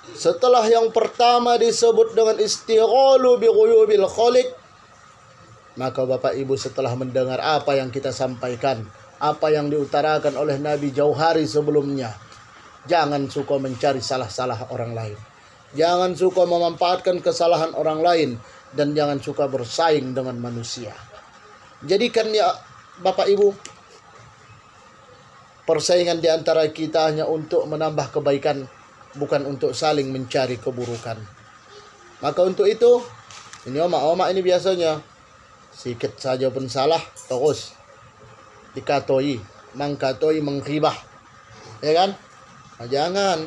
Setelah yang pertama disebut dengan istighalu bi ghuyubil khaliq, maka Bapak Ibu setelah mendengar apa yang kita sampaikan, apa yang diutarakan oleh Nabi jauh hari sebelumnya, jangan suka mencari salah-salah orang lain. Jangan suka memanfaatkan kesalahan orang lain, dan jangan suka bersaing dengan manusia. Jadikan ya Bapak Ibu, persaingan di antara kita hanya untuk menambah kebaikan, bukan untuk saling mencari keburukan. Maka untuk itu, ini oma-oma ini biasanya sikit saja pun salah terus dikatoi, mengkatoi, menghibah, ya kan? Nah, jangan.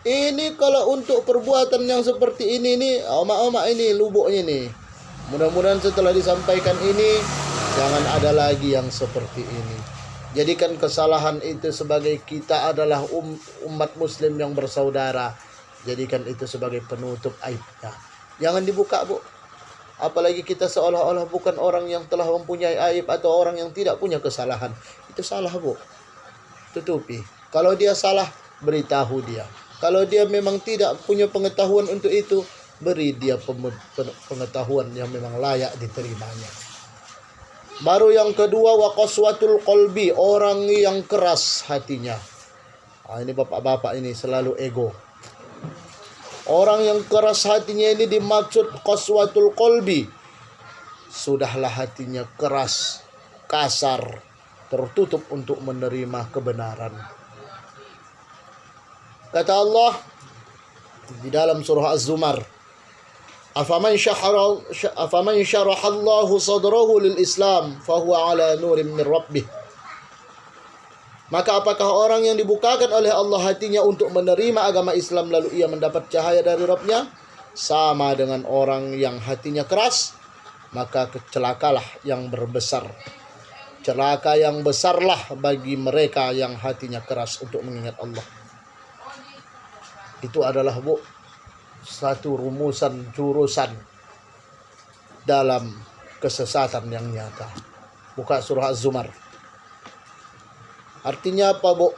Ini kalau untuk perbuatan yang seperti ini nih, oma-oma ini lubuknya nih. Mudah-mudahan setelah disampaikan ini, jangan ada lagi yang seperti ini. Jadikan kesalahan itu sebagai kita adalah umat muslim yang bersaudara. Jadikan itu sebagai penutup aibnya. Jangan dibuka, Bu. Apalagi kita seolah-olah bukan orang yang telah mempunyai aib atau orang yang tidak punya kesalahan. Itu salah, Bu. Tutupi. Kalau dia salah, beritahu dia. Kalau dia memang tidak punya pengetahuan untuk itu, beri dia pengetahuan yang memang layak diterimanya. Baru yang kedua, wa qaswatul qalbi, orang yang keras hatinya. Ini bapak-bapak ini selalu ego. Orang yang keras hatinya ini dimaksud qaswatul qalbi. Sudahlah hatinya keras, kasar, tertutup untuk menerima kebenaran. Kata Allah di dalam surah Az-Zumar, afaman syarahallahu sadrahu lil Islam fahuwa ala nurim min rabbih. Maka apakah orang yang dibukakan oleh Allah hatinya untuk menerima agama Islam lalu ia mendapat cahaya dari Rabb-Nya, sama dengan orang yang hatinya keras? Maka kecelakalah yang berbesar. Celaka yang besarlah bagi mereka yang hatinya keras untuk mengingat Allah. Itu adalah, Bu, satu rumusan jurusan dalam kesesatan yang nyata. Buka surah Az-Zumar. Artinya apa, Bu?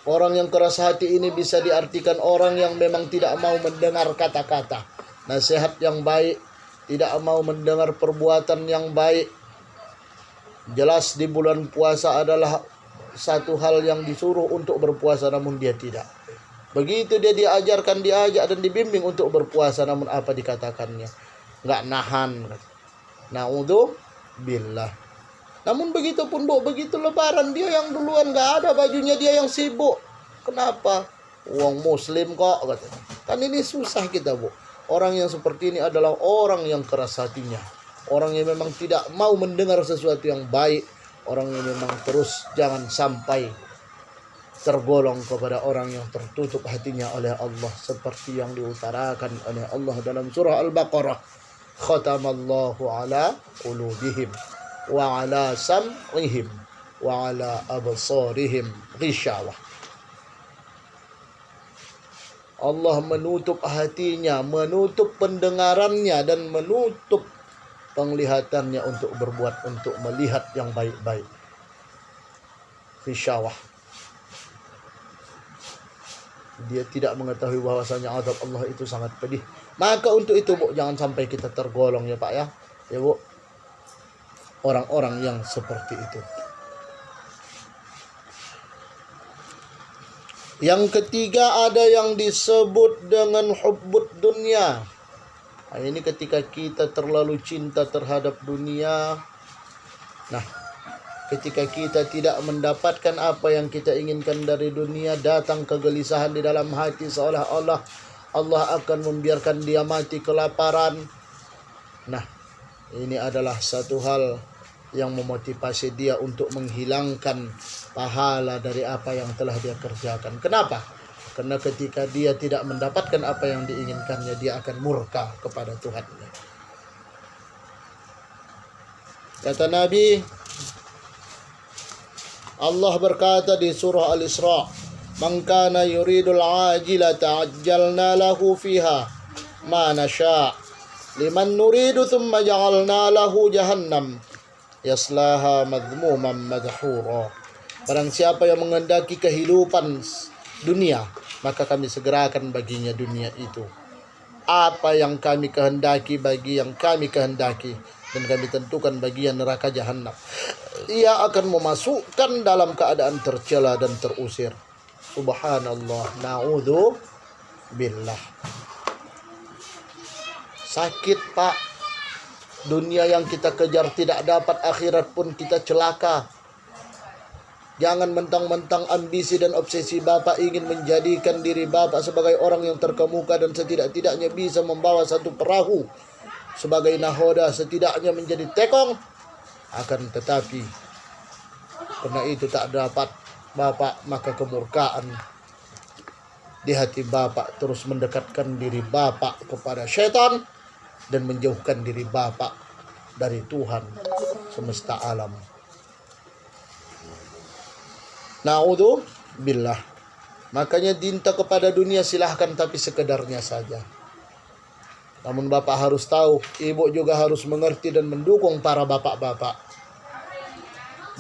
Orang yang keras hati ini bisa diartikan orang yang memang tidak mau mendengar kata-kata nasihat yang baik, tidak mau mendengar perbuatan yang baik. Jelas di bulan puasa adalah satu hal yang disuruh untuk berpuasa, namun dia tidak. Begitu dia diajak dan dibimbing untuk berpuasa, namun apa dikatakannya? Nggak nahan. Na'udzubillah. Namun begitu pun, Bu, begitu lebaran dia yang duluan nggak ada bajunya, dia yang sibuk. Kenapa? Uang muslim kok, katanya. Kan ini susah kita, Bu. Orang yang seperti ini adalah orang yang keras hatinya. Orang yang memang tidak mau mendengar sesuatu yang baik. Orang yang memang terus jangan sampai tergolong kepada orang yang tertutup hatinya oleh Allah, seperti yang diutarakan oleh Allah dalam surah Al-Baqarah, khatamallahu ala qulubihim wa ala sam'ihim wa ala absarihim ghishawah. Allah menutup hatinya, menutup pendengarannya, dan menutup penglihatannya untuk berbuat, untuk melihat yang baik-baik. Ghishawah. Dia tidak mengetahui bahwasanya azab Allah itu sangat pedih. Maka untuk itu, Bu, jangan sampai kita tergolong, ya Pak, ya Bu, orang-orang yang seperti itu. Yang ketiga, ada yang disebut dengan hubbud dunia. Nah, ini ketika kita terlalu cinta terhadap dunia. Nah, ketika kita tidak mendapatkan apa yang kita inginkan dari dunia, datang kegelisahan di dalam hati, seolah-olah Allah akan membiarkan dia mati kelaparan. Nah, ini adalah satu hal yang memotivasi dia untuk menghilangkan pahala dari apa yang telah dia kerjakan. Kenapa? Karena ketika dia tidak mendapatkan apa yang diinginkannya, dia akan murka kepada Tuhannya. Kata Nabi, Allah berkata di surah Al-Isra, "Man kana yuridul ajilata ajjalna lahu fiha ma nasha' liman nuridu thumma ja'alna lahu jahannam yaslaha madhmuman madhura." Barang siapa yang menghendaki kehidupan dunia, maka kami segerakan baginya dunia itu. Apa yang kami kehendaki bagi yang kami kehendaki, dan kami tentukan bagian neraka jahanam. Ia akan memasukkan dalam keadaan tercela dan terusir. Subhanallah, na'udzu billah. Sakit, Pak. Dunia yang kita kejar tidak dapat, akhirat pun kita celaka. Jangan mentang-mentang ambisi dan obsesi Bapak ingin menjadikan diri Bapak sebagai orang yang terkemuka dan setidak-tidaknya bisa membawa satu perahu sebagai nahoda, setidaknya menjadi tekong. Akan tetapi karena itu tak dapat Bapak, maka kemurkaan di hati Bapak terus mendekatkan diri Bapak kepada syaitan dan menjauhkan diri Bapak dari Tuhan semesta alam. Na'udzu billah. Makanya cinta kepada dunia silahkan, tapi sekedarnya saja. Namun Bapak harus tahu, Ibu juga harus mengerti dan mendukung para bapak-bapak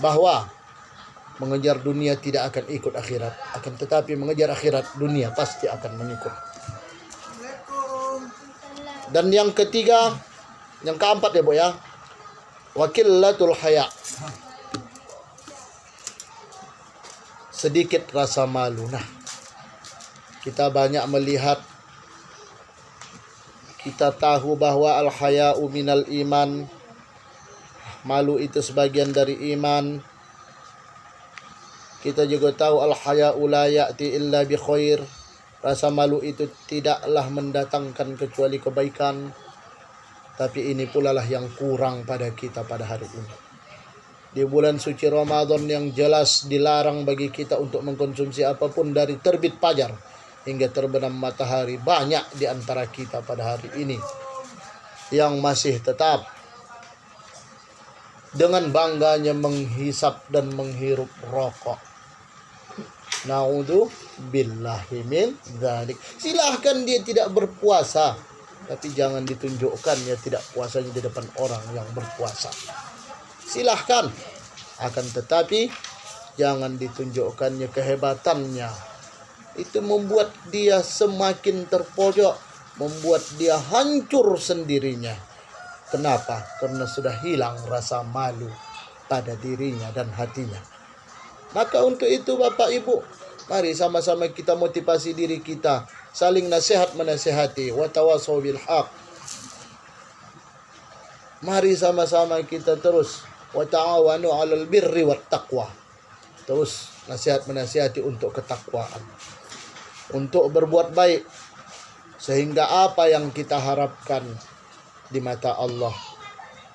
bahwa mengejar dunia tidak akan ikut akhirat, akan tetapi mengejar akhirat, dunia pasti akan mengikut. Dan yang ketiga, yang keempat ya Bu ya, wakilatul haya. Sedikit rasa malu. Nah, kita banyak melihat, kita tahu bahwa al-haya'u minal iman. Malu itu sebagian dari iman. Kita juga tahu al-haya'u la ya'ti illa bi khair. Rasa malu itu tidaklah mendatangkan kecuali kebaikan. Tapi ini pula lah yang kurang pada kita pada hari ini. Di bulan suci Ramadan yang jelas dilarang bagi kita untuk mengkonsumsi apapun dari terbit fajar hingga terbenam matahari. Banyak di antara kita pada hari ini yang masih tetap dengan bangganya menghisap dan menghirup rokok. Na'udzu billahi min dzalik. Silahkan dia tidak berpuasa, tapi jangan ditunjukkan ya tidak puasanya di depan orang yang berpuasa. Silahkan, akan tetapi jangan ditunjukkannya kehebatannya. Itu membuat dia semakin terpojok, membuat dia hancur sendirinya. Kenapa? Karena sudah hilang rasa malu pada dirinya dan hatinya. Maka untuk itu Bapak Ibu, mari sama-sama kita motivasi diri kita, saling nasihat menasihati, wa tawassaw bil haq. Mari sama-sama kita terus wa ta'awanu 'alal birri wat taqwa. Terus nasihat menasihati untuk ketakwaan, untuk berbuat baik, sehingga apa yang kita harapkan di mata Allah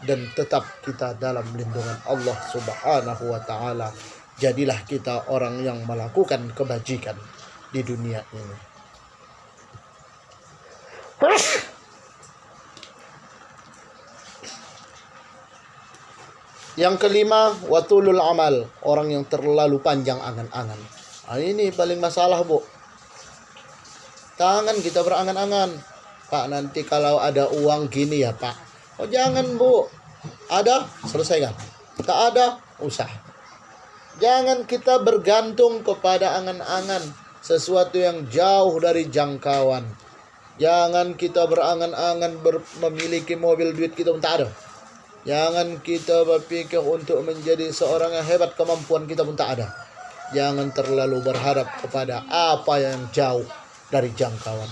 dan tetap kita dalam lindungan Allah Subhanahu wa taala. Jadilah kita orang yang melakukan kebajikan di dunia ini. Yang kelima, watulul amal, orang yang terlalu panjang angan-angan. Nah, ini paling masalah, Bu. Jangan kita berangan-angan. Pak, nanti kalau ada uang gini ya, Pak. Oh, jangan, Bu. Ada, selesaikan. Tak ada, usah. Jangan kita bergantung kepada angan-angan, sesuatu yang jauh dari jangkauan. Jangan kita berangan-angan memiliki mobil, duit kita tak ada. Jangan kita berpikir untuk menjadi seorang yang hebat, kemampuan kita pun tak ada. Jangan terlalu berharap kepada apa yang jauh dari jangkauan.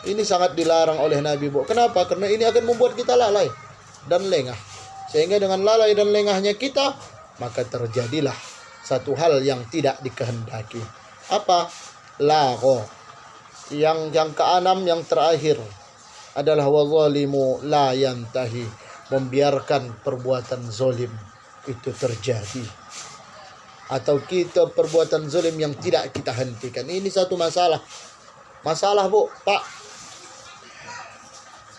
Ini sangat dilarang oleh Nabi, Bu. Kenapa? Karena ini akan membuat kita lalai dan lengah. Sehingga dengan lalai dan lengahnya kita, maka terjadilah satu hal yang tidak dikehendaki. Apa? Lago. Yang keenam, yang terakhir adalah wazalimu la yantahi. Membiarkan perbuatan zolim itu terjadi, atau kita perbuatan zolim yang tidak kita hentikan. Ini satu masalah, Bu, Pak.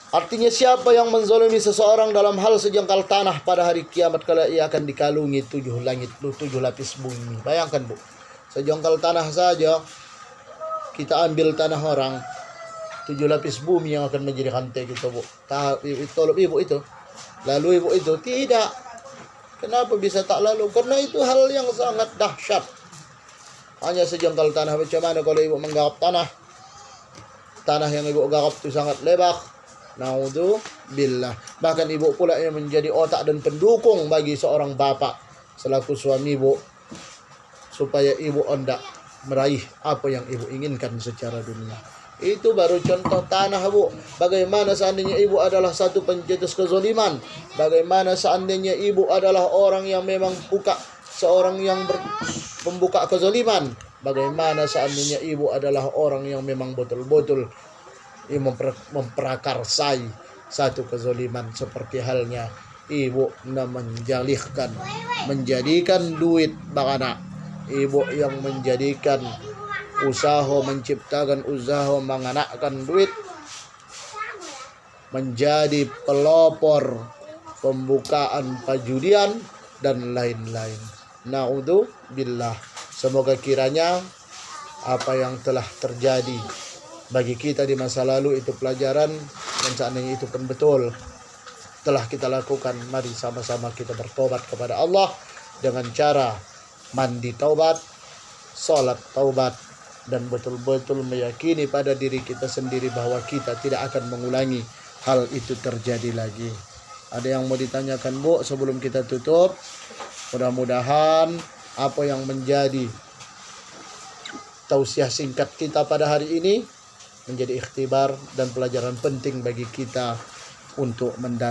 Artinya siapa yang menzolimi seseorang dalam hal sejengkal tanah pada hari kiamat kala ia akan dikalungi 7 langit, 7 lapis bumi. Bayangkan, Bu, sejengkal tanah saja kita ambil tanah orang, 7 lapis bumi yang akan menjadi rantai kita, Bu. Tolong Ibu itu. Lalu Ibu itu tidak. Kenapa bisa tak lalu? Karena itu hal yang sangat dahsyat. hanya sejengkal tanah. Macam mana kalau ibu menggarap tanah yang ibu garap itu sangat lebar. Naudzubillah. Bahkan ibu pula yang menjadi otak dan pendukung bagi seorang bapak selaku suami ibu, supaya ibu hendak meraih apa yang ibu inginkan secara dunia. Itu baru contoh tanah, Bu. Bagaimana seandainya ibu adalah satu pencetus kezaliman? Bagaimana seandainya ibu adalah orang yang memang seorang yang pembuka kezaliman? Bagaimana seandainya ibu adalah orang yang memang betul-betul memprakarsai satu kezaliman, seperti halnya ibu menjadikan duit bagaimana? Ibu yang menjadikan menciptakan usaha menganakkan duit, menjadi pelopor pembukaan pajudian dan lain-lain. Naudzubillah. Semoga kiranya apa yang telah terjadi bagi kita di masa lalu itu pelajaran, dan seandainya itu pun betul telah kita lakukan, mari sama-sama kita bertobat kepada Allah dengan cara mandi taubat, sholat taubat, dan betul-betul meyakini pada diri kita sendiri bahwa kita tidak akan mengulangi hal itu terjadi lagi. Ada yang mau ditanyakan, Bu, sebelum kita tutup? Mudah-mudahan apa yang menjadi tausiah singkat kita pada hari ini menjadi ikhtibar dan pelajaran penting bagi kita untuk mendatang.